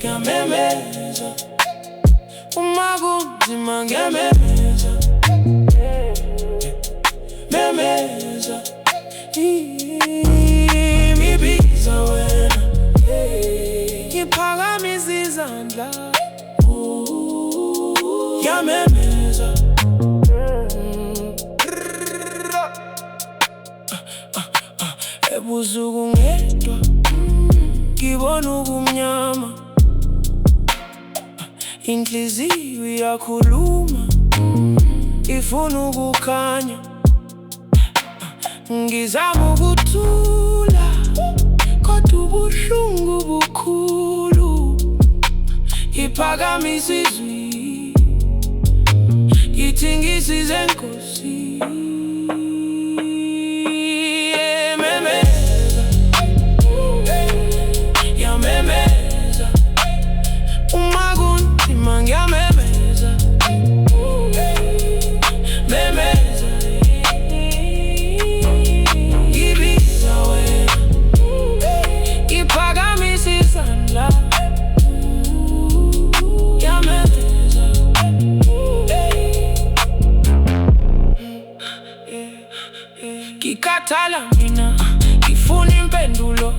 Memeza, uma kunzima ngiyamemeza, memeza, imibiza wena, ngiphakamisa izandla, ngiyamemeza, ebusuku ngedwa, ngibona ubumnyama, inhliziyo iyakhuluma, ifuna ukukhanya, ngizama ukuthula, kodwa ubuhlungu bukhulu, ngiphakamisa izwi, ngithi ngisize Nkosi. Memeza, ngiyamemeza, uma kunzima ngiyamemeza, memeza, ngibiza wena, ngiphakamisa izandla, ngiyamemeza, ngikhathala mina, ngifuna impendulo,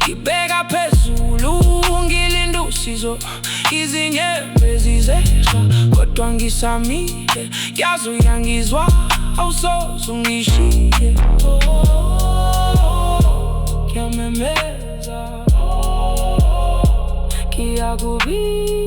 ngibeka phezulu, ngilinda usizo, izinyembezi zizehla, kodwa ngisamile, yazi uyangizwa, awusoze ungishiye. Ngiyamemeza, ngiyakubika.